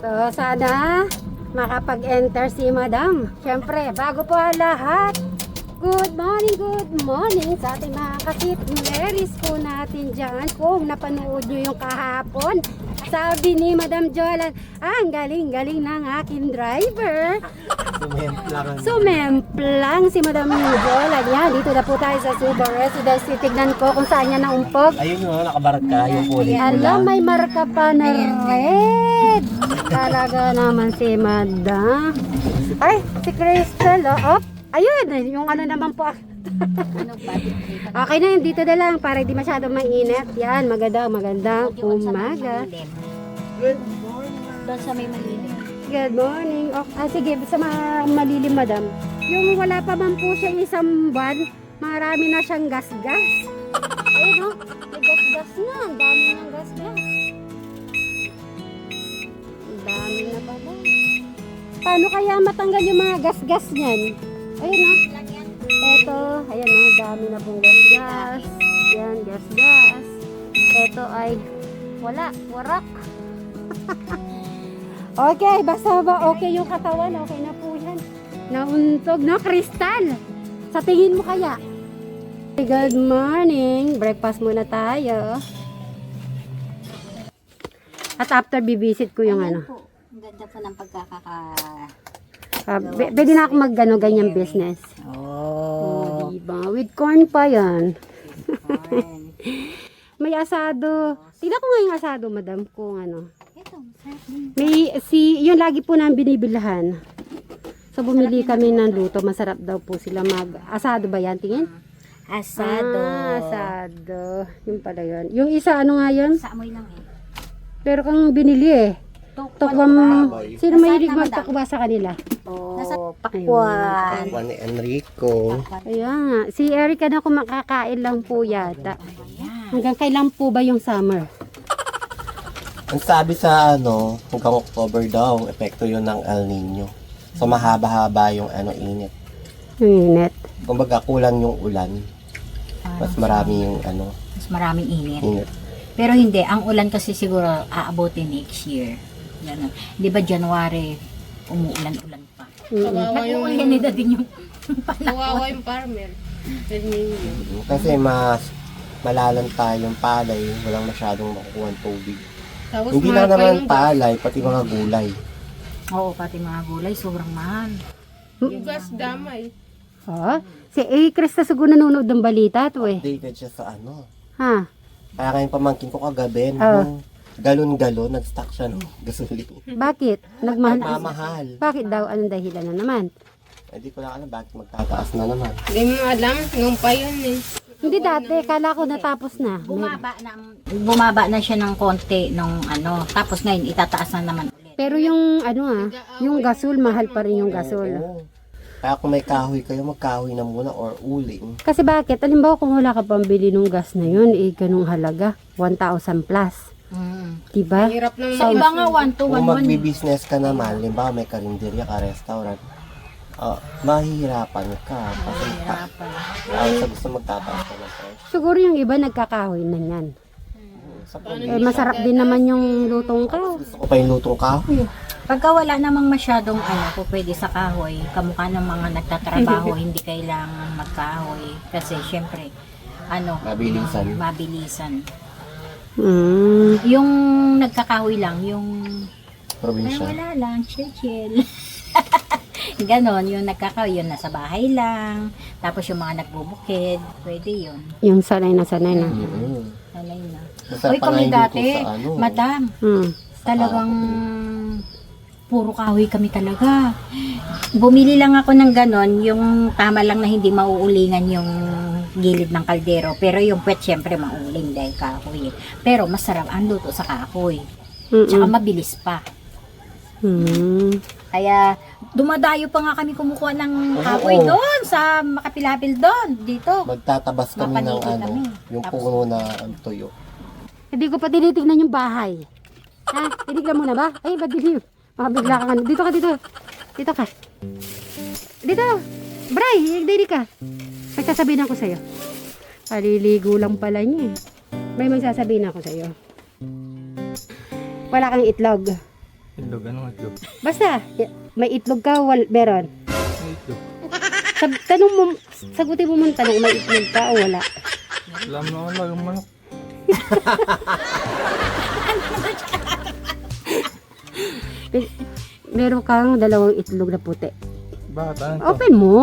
So, sana makapag-enter si Madam. Siyempre, bago po ang lahat, good morning sa ating mga kasitleris po natin dyan. Kung napanood nyo yung kahapon, sabi ni Madam Jolan, ang galing-galing ng aking driver. Sumemplang si Madam Jolan. Yan, dito na po tayo sa Subo Residency. Tignan ko kung saan niya naumpog. Ayun o, nakabarat ka. Yung kulay pula. Alam, may marka pa na red. Talaga naman si Madam. Ay, si Crystal, oh. Op. Ayun, yung ano naman po. Okay na yun, dito na lang para di masyado mainit. Yan, magandang umaga. Good morning. Doon sa may malilim. Good morning. Sige, sa malilim, Madam. Yung wala pa man po siya isang buwan, marami na siyang gas-gas. Ayun, may gas-gas na. Ang dami ng gas-gas. Ang dami na pala. Paano kaya matanggal yung mga gas-gas niyan? Ayun, eto, ayan, dami na pong gas-gas. Yan, gas-gas. Eto ay warak. Okay, basta ba okay yung katawan, okay na po yan. Nauntog, no, Crystal? Sa tingin mo kaya? Good morning, breakfast muna tayo. At after bibisit ko yung ano. Ang ganda po ng Pwede na ako ganyang business. Oh. Diba? With corn pa yan. May asado. Tingnan ko nga yung asado, Madam, kung ano. Ito, sarap din. Yun lagi po namin binibilhan. So, bumili kami ng luto. Masarap daw po sila asado ba yan? Tingin? Asado. Asado. Yun pala yun. Yung isa, ano nga yun? Sa amoy lang eh. Pero kang binili eh. Tukwam. Sino mahilig magtakwa sa kanila? Oh, pakwan. Juan Enrico. Ayan nga. Si Erica na kung makakain lang po yata. Hanggang kailan po ba yung summer? Ang sabi sa hanggang October daw, epekto yun ng El Nino. So mahaba-haba yung init. Yung init. Kumbaga kulang yung ulan. Mas marami yung Mas maraming init. init. Pero hindi, ang ulan kasi siguro aabotin next year. Ganun. Di ba January, umuulan-ulan pa. Nag-uulan na din yung Kawawa yung farmer. Kasi mas malalanta yung palay, walang masyadong makukuha ng tubig. Tapos Hindi lang naman palay, pati mga gulay. Oo, pati mga gulay, sobrang mahal. Yung gas damay. Si Chris na siguro nanonood ng balita to eh. Updated siya sa Ha? Kaya kayong pamangkin ko kagabi, Oo. galon-galon, nag-stock siya ng gasolina. Bakit? Nagmahal. Nagmamahal. Bakit daw? Anong dahilan na naman? Hindi ko lang alam bakit magtataas na naman. Hindi mo alam, nung pa yun eh. Hindi dati, kala ko natapos na. Bumaba na siya ng konti nung tapos ngayon itataas na naman ulit. Pero yung yung gasol, mahal pa rin yung gasol. Oo. Kaya kung may kahoy kayo, magkahoy na muna or uling. Kasi bakit? Halimbawa kung wala ka pang bili ng gas na yun, ganung halaga. 1,000 plus. Diba? Hirap ng Sa iba nga 1 to Kung 1 magbi-business ka naman, limbawa may karinderya ka, restaurant, mahihirapan ka. Kasi sa gusto magtataas ka ng price. Siguro yung iba nagkakahoy na yan. Sa Masarap din naman yung lutong ka. gusto ko pa yung lutong kahoy. Pagka wala namang masyadong po pwede sa kahoy, kamukha ng mga nagtatrabaho, hindi kailangan magkahoy. Kasi syempre, mabilisan. Yung nagkakahoy lang, yung Probinsya. wala lang, chill. Ganon, yung nagkakahoy, yun nasa bahay lang. Tapos yung mga nagbubukid, pwede yun. Yung sanay na sanay na. Sanay na. Masarap Uy, pa nga kami yung dati, luto sa madam, talagang puro kahoy kami talaga. Bumili lang ako ng ganon, yung tama lang na hindi mauulingan yung gilid ng kaldero. Pero yung puwet, syempre, mauuling dahil kahoy. Pero masarap ang luto sa kahoy. Tsaka mabilis pa. Kaya dumadayo pa nga kami kumukuha ng kahoy doon sa Makapilapil doon, dito. Magtatabas kami ng Mapaniki kami. yung Tapos- puno na tuyo. Hindi ko pa tinitignan yung bahay. Ha? Tinignan mo na ba? Ay, ba't hindi? Makabigla ka nga. Dito ka, dito. Dito ka. Dito. Bray, dito ka. May sasabihin ako sa'yo. Paliligo lang pala niya eh. May magsasabihin ako sa'yo. Wala kang itlog. Itlog, anong itlog? Basta, may itlog ka, meron. May itlog. Tanong mo, sagutin mo mong tanong, may itlog ka o wala? Alam na wala yung manok. Meron kang dalawang itlog na puti. Bakit? Ano to? Open mo.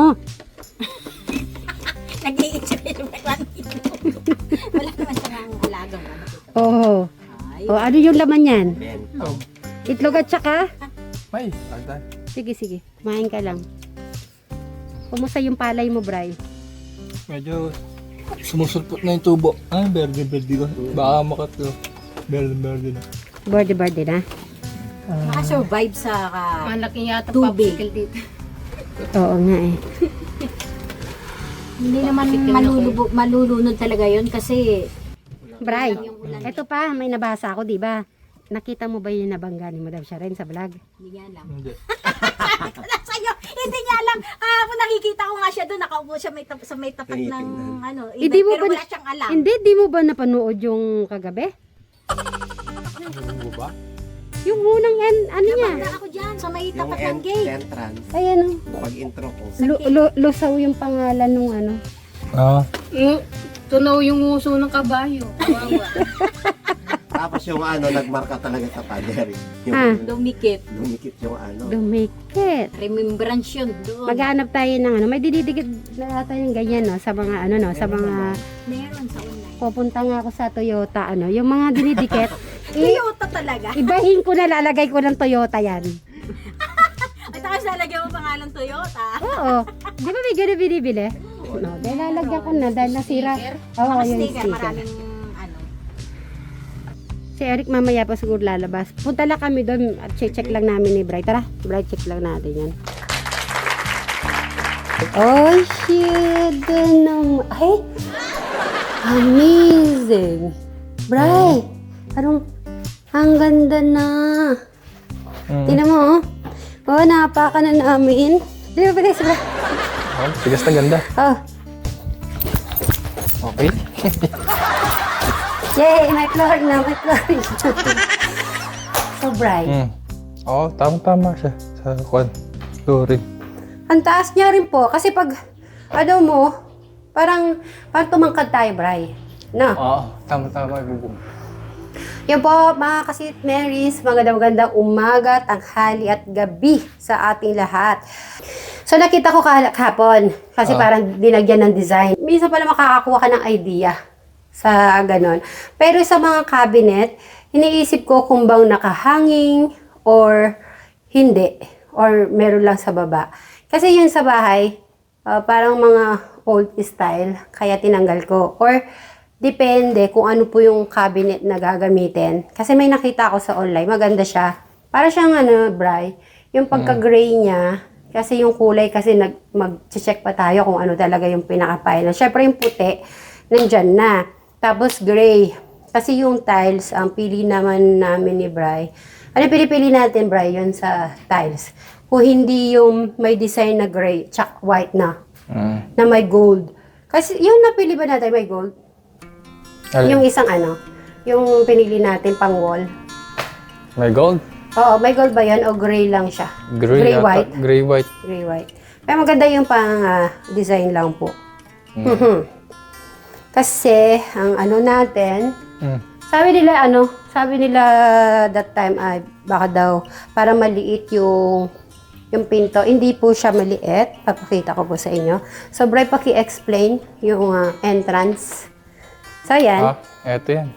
Nag-iisip yung wala naman siyang alagang ano. Oo. O, ano yung laman yan? Bento. Itlog at saka? May, agad. Sige, sige. Kumain ka lang. Kumusta yung palay mo, Bray? Medyo sumusulpot na yung tubo. Ah, berde-berde ko. Baka makatlo. Berde-berde na. Berde-berde na? Makasurvive sa Malaki yata Tubig. popsicle dito. Oo nga eh. hindi naman malulunod talaga yon kasi Bray, eto pa, may nabasa ako, di ba? Nakita mo ba yung nabangga ni Madam Sharon sa vlog? hindi niya alam. Hindi. Sa'yo, hindi niya alam. Nakikita ko nga siya doon, nakaupo siya sa may tapat ng Tinitingnan. ano, Hindi mo pero ba- wala siyang alam. Hindi, di mo ba napanood yung kagabi? Ano ba? Yung unang ano niya? Nabanda ako dyan sa may Yung tapat ng gate. entrance. Ayan o. Pag-intro ko. Lusaw yung pangalan nung ano. Ah. Tunaw yung uso ng kabayo. Kawawa. Tapos yung ano, nagmarka talaga sa pader. Yung Ah. Dumikit. dumikit yung ano. Dumikit. Remembrance yun doon. Maghanap tayo ng ano. May dididikit na tayo yung ganyan no. Sa mga ano no. Sa mga Meron sa online. pupunta nga ako sa Toyota ano. Yung mga dinidikit. Toyota talaga. Ibahin ko na lalagay ko ng Toyota yan. At tapos lalagyan mo pangalan Toyota. Oo. Di ba may gano'n binibili? No, dahil lalagyan ko na dahil nasira. Oo, Mga yung sticker, sticker. maraming ano. Si Eric mamaya pa siguro lalabas. Punta lang kami doon at check lang namin ni Bray. Tara, Bray, check lang natin yan. Oh, shit. Ay, amazing. Bray, ang ganda na. Tingnan mo, oh. Oh, napaka na namin. Di ba, bilis, Bray? Oh, tigas na ganda. Oh, Okay. yay, may flooring na, may flooring. So, Bray. Oo, tama siya sa kwan. Flooring. Ang taas niya rin po. Kasi pag, ano mo, parang tumangkad tayo, Bray. No? Oo, tama yung bubong. Yan po, mga kasit Marys, magandang umaga, tanghali at gabi sa ating lahat. So, nakita ko kahapon, kasi parang dinagyan ng design. Minsan pala makakakuha ka ng idea sa ganon. Pero sa mga cabinet, iniisip ko kung bang nakahanging or hindi, or meron lang sa baba. Kasi yun sa bahay, parang mga old style, kaya tinanggal ko. Or, depende kung ano po yung cabinet na gagamitin. Kasi may nakita ako sa online, maganda siya. Para siyang Bray, yung pagka-gray niya, kasi yung kulay kasi mag-check pa tayo kung ano talaga yung pinaka-final. Syempre yung puti, nandyan na. Tapos gray. Kasi yung tiles, ang pili naman namin ni Bray. Ano pinipili natin, Bray? Yun sa tiles. Kung hindi yung may design na gray, tsaka white na may gold. Kasi yung napili ba natin may gold? Yung isang yung pinili natin pang wall. May gold? Oo, may gold ba yan o gray lang siya? Gray yata. white. Gray white. Gray white. Pero maganda yung pang design lang po. Kasi ang natin, sabi nila that time ay baka daw para maliit yung pinto. Hindi po siya maliit. Papakita ko po sa inyo. So, Bray, paki-explain yung entrance. So, yan. Eto yan.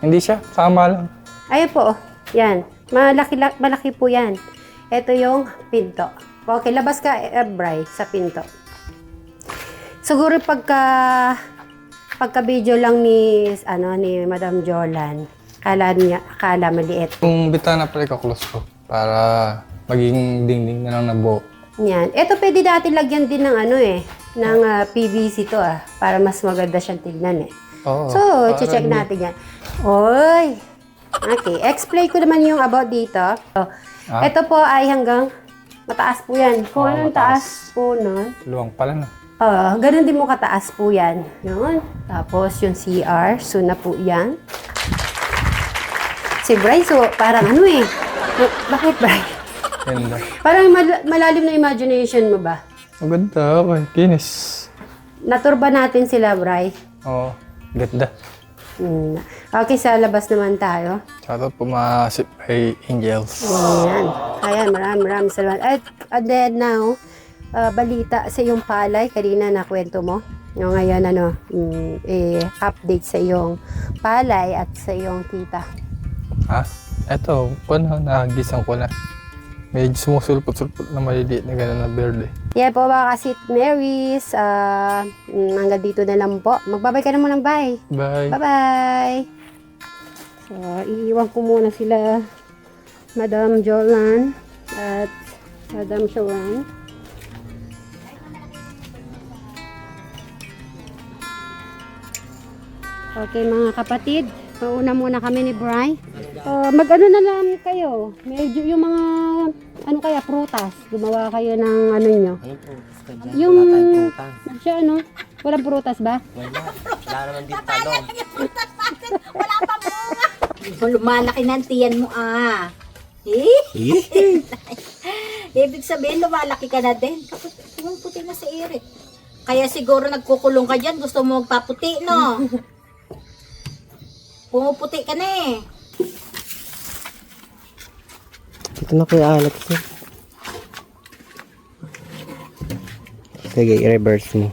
Hindi siya. Sama lang. Ayan po. Yan. Malaki po yan. Ito yung pinto. Okay, labas ka, Bray, sa pinto. Siguro pagka-video lang ni Madam Jolan, akala maliit. Kung bitana pala ika-close ko para maging dingding na lang na buo. Yan. Ito pwede natin lagyan din ng ng PVC to para mas maganda siyang tignan Oo. So, check natin yan. Oy! Okay, explain ko naman yung about dito. So, ito po ay hanggang mataas po yan. Kung anong taas po nun, Luwang pala na. ganun din mo kataas po yan. Yun. Tapos yung CR, so na po yan. Si Bryce, so parang Bakit ba? Ganda. Parang malalim na imagination mo ba? Maganda, okay. Kinis. Naturba natin sila, Bray. Oo, ganda. Okay, sa labas naman tayo. Shoutout po mga Sip by Angels. Ayan, maraming salamat. And then now, balita sa iyong palay, kanina na kwento mo. Yung ngayon, update sa iyong palay at sa iyong tita. Ha? Eto, nagisang ko na. Medyo sumusulpot-sulpot na maliliit na gano'n na bird eh. Yan po mga kasit Marys. Hanggang dito na lang po. Magbabay ka na muna, bye. Bye. Bye-bye. So, iiwan ko muna sila Madam Jolan at Madam Shawan. Okay mga kapatid, pauna muna kami ni Bri. Mag-ano na lang kayo, medyo yung mga prutas, gumawa kayo ng ano nyo. Anong prutas ka dyan? Yung, Wala tayong prutas. siya walang prutas ba? Wala. Wala naman din talong. Lumalaki na ang tiyan mo Ibig sabihin, lumalaki ka na din. Puti na si Eric. Kaya siguro nagkukulong ka dyan, gusto mo magpaputi, no? Pumuputi ka na eh. Dito na Kuya Alex. Sige, i-reverse mo.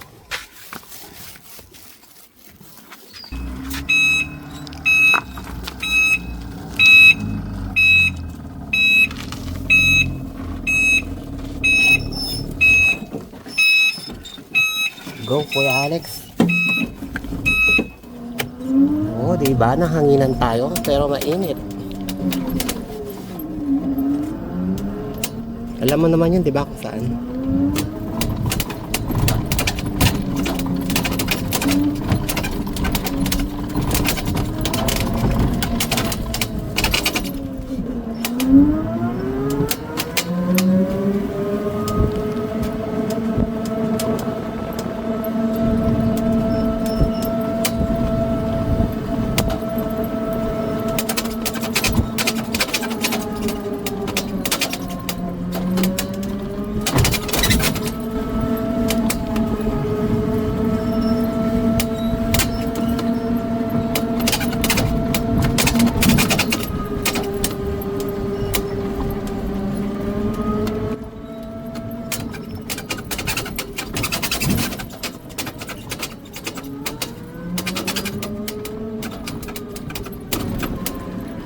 Go, Kuya Alex. Oo, diba? Nahanginan tayo, pero mainit. Alam mo naman yun, diba, kung saan?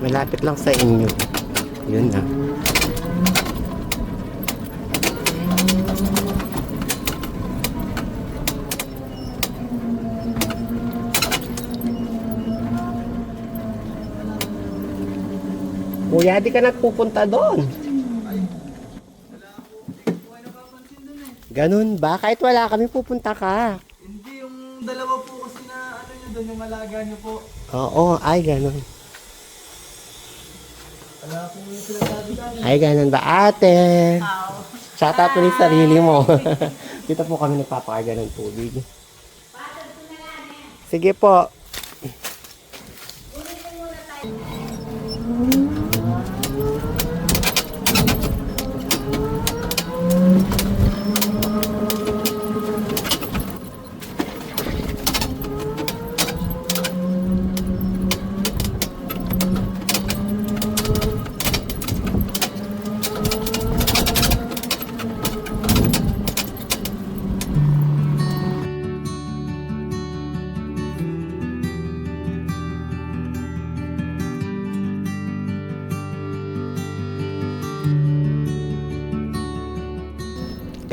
Malapit lang sa inyo. Yun na. Kuya, di ka nagpupunta doon. Ganun ba? Kahit wala kami, pupunta ka. Hindi, yung dalawa po kasi na ano nyo doon, yung alaga nyo po. Oo, ay ganun. Ay, ganun ba ate? Shoutout mo rin sarili mo. Dito po kami nagpapakarga ng tubig. Sige po.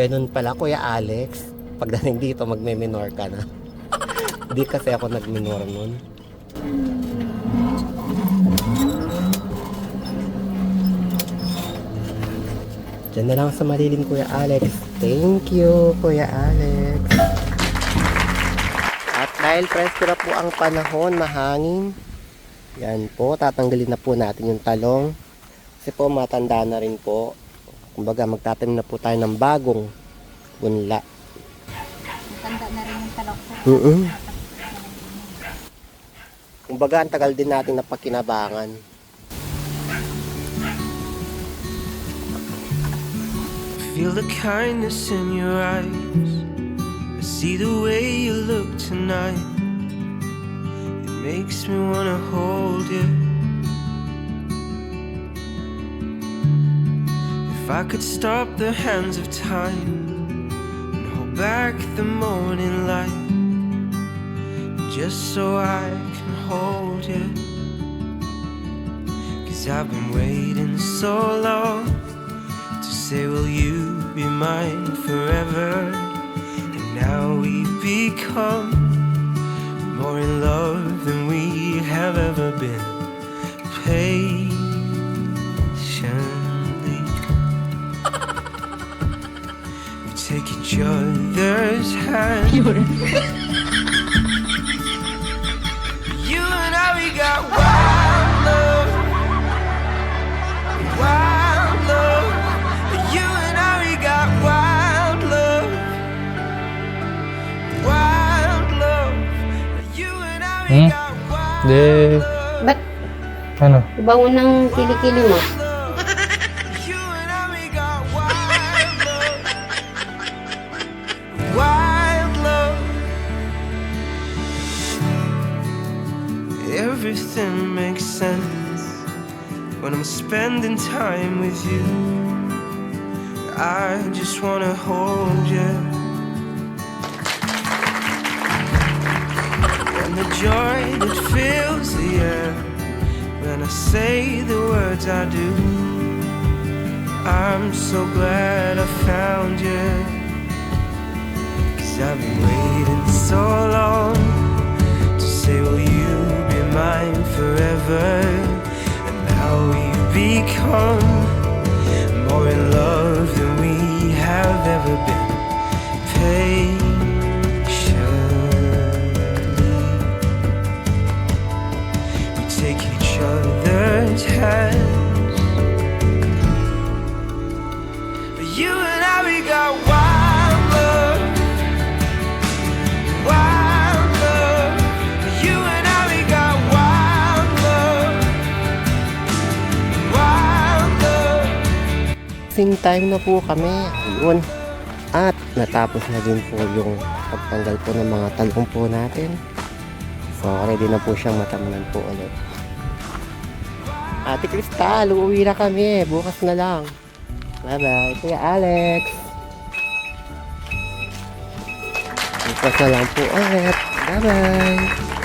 Ganun pala, Kuya Alex. Pagdating dito, magme-minor ka na. Hindi kasi ako nag-minor nun. Diyan na lang sa malilim, Kuya Alex. Thank you, Kuya Alex. At dahil presko na po ang panahon, mahangin. Yan po, tatanggalin na po natin yung talong. Kasi po, matanda na rin po. Kumbaga, magtatanim na po tayo ng bagong bunla. Tanda na rin yung talong ko. Kumbaga, ang tagal din natin napakinabangan. feel the kindness in your eyes. I see the way you look tonight. It makes me wanna hold you. If I could stop the hands of time and hold back the morning light, just so I can hold you. 'Cause I've been waiting so long to say, will you be mine forever? And now we've become more in love than we have ever been. Patiently, we take each other's hand. You and I, we got wild love, wild love. You and I, we got wild love, wild love. You and I, we got wild De, love. Ba't ano? bango ng kilikili mo? You and I, we got wild love, wild love. Everything makes sense when I'm spending time with you. I just wanna hold you. And the joy that fills the air when I say the words I do. I'm so glad I found you. 'Cause I've been waiting so long to say, will you be mine forever? And now we've become more in love than we have ever been. Patiently, we take each other's hands. You and I, we got wild love, wild love. You and I, we got wild love, wild love. Sing time na po kami. Ayun. At natapos na din po yung pagtanggal po ng mga talong po natin. So, ready na po siyang matamnan po ulit. Ate Cristal, uuwi na kami. Bukas na lang. Bye-bye. Kuya Alex. Bukas na lang po ulit. Bye-bye.